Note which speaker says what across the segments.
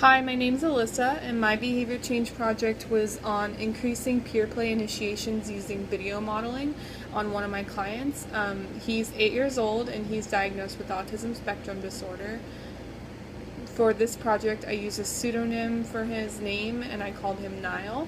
Speaker 1: Hi, my name's Alyssa, and my behavior change project was on increasing peer play initiations using video modeling on one of my clients. He's 8 years old and he's diagnosed with autism spectrum disorder. For this project, I used a pseudonym for his name and I called him Niall.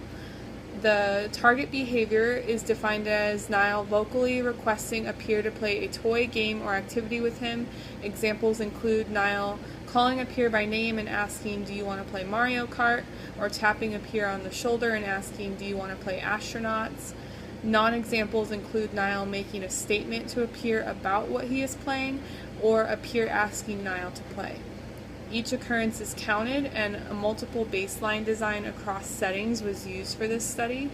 Speaker 1: The target behavior is defined as Niall vocally requesting a peer to play a toy, game, or activity with him. Examples include Niall calling a peer by name and asking, "Do you want to play Mario Kart?" or tapping a peer on the shoulder and asking, "Do you want to play astronauts?" Non-examples include Niall making a statement to a peer about what he is playing, or a peer asking Niall to play. Each occurrence is counted, and a multiple baseline design across settings was used for this study.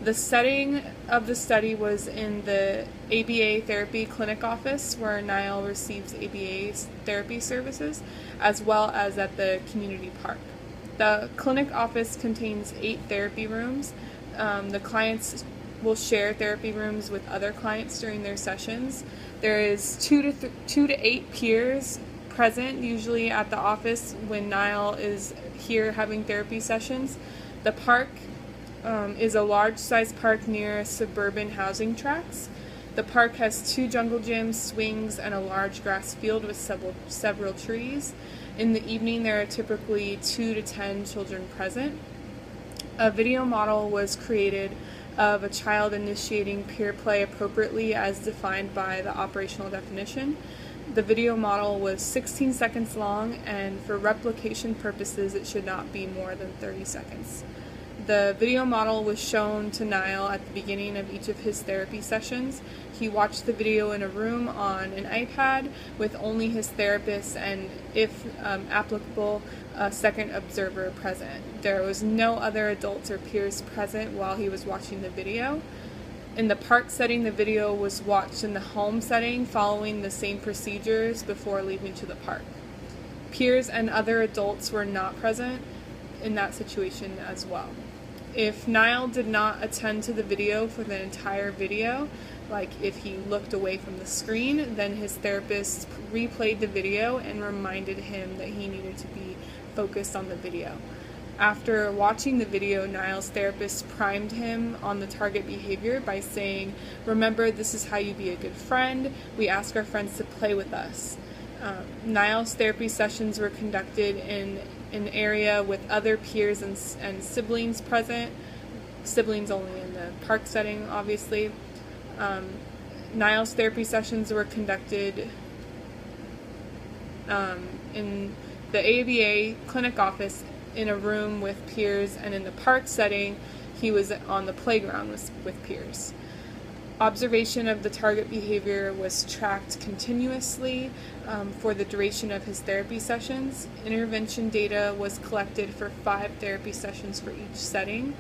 Speaker 1: The setting of the study was in the ABA therapy clinic office, where Niall receives ABA therapy services, as well as at the community park. The clinic office contains 8 therapy rooms. The clients will share therapy rooms with other clients during their sessions. There is 2 to 8 peers present usually at the office when Niall is here having therapy sessions. The park is a large-sized park near suburban housing tracts. The park has 2 jungle gyms, swings, and a large grass field with several trees. In the evening, there are typically 2 to 10 children present. A video model was created of a child initiating peer play appropriately as defined by the operational definition. The video model was 16 seconds long, and for replication purposes, it should not be more than 30 seconds. The video model was shown to Niall at the beginning of each of his therapy sessions. He watched the video in a room on an iPad with only his therapist and, if applicable, a second observer present. There was no other adults or peers present while he was watching the video. In the park setting, the video was watched in the home setting, following the same procedures before leaving to the park. Peers and other adults were not present in that situation as well. If Niall did not attend to the video for the entire video, like if he looked away from the screen, then his therapist replayed the video and reminded him that he needed to be focused on the video. After watching the video, Niall's therapist primed him on the target behavior by saying, "Remember, this is how you be a good friend. We ask our friends to play with us." Niall's therapy sessions were conducted in an area with other peers and siblings present. Siblings only in the park setting, obviously. Niall's therapy sessions were conducted in the ABA clinic office in a room with peers, and in the park setting, he was on the playground with peers. Observation of the target behavior was tracked continuously for the duration of his therapy sessions. Intervention data was collected for 5 therapy sessions for each setting.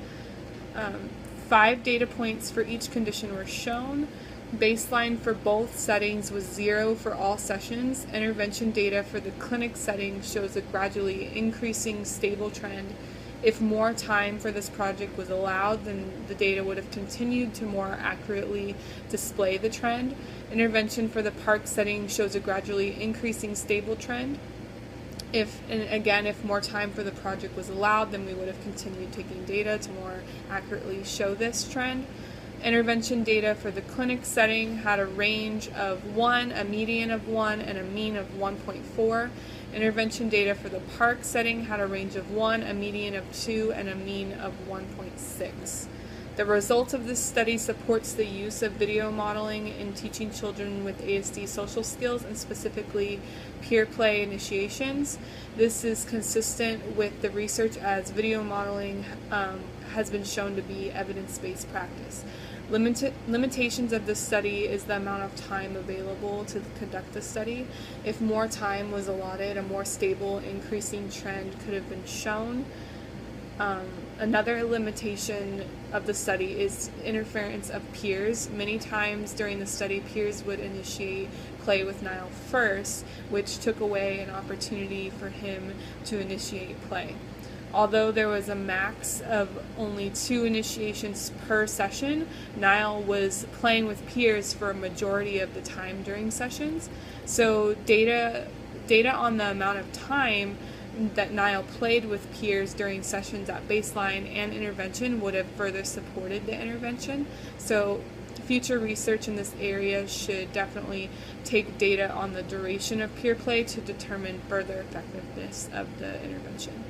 Speaker 1: 5 data points for each condition were shown. Baseline for both settings was 0 for all sessions. Intervention data for the clinic setting shows a gradually increasing stable trend. If more time for this project was allowed, then the data would have continued to more accurately display the trend. Intervention for the park setting shows a gradually increasing stable trend. If more time for the project was allowed, then we would have continued taking data to more accurately show this trend. Intervention data for the clinic setting had a range of 1, a median of 1, and a mean of 1.4. Intervention data for the park setting had a range of 1, a median of 2, and a mean of 1.6. The result of this study supports the use of video modeling in teaching children with ASD social skills, and specifically peer play initiations. This is consistent with the research, as video modeling has been shown to be evidence-based practice. Limitations of this study is the amount of time available to conduct the study. If more time was allotted, a more stable, increasing trend could have been shown. Another limitation of the study is interference of peers. Many times during the study, peers would initiate play with Niall first, which took away an opportunity for him to initiate play. Although there was a max of only 2 initiations per session, Niall was playing with peers for a majority of the time during sessions. So data on the amount of time that Niall played with peers during sessions at baseline and intervention would have further supported the intervention. So future research in this area should definitely take data on the duration of peer play to determine further effectiveness of the intervention.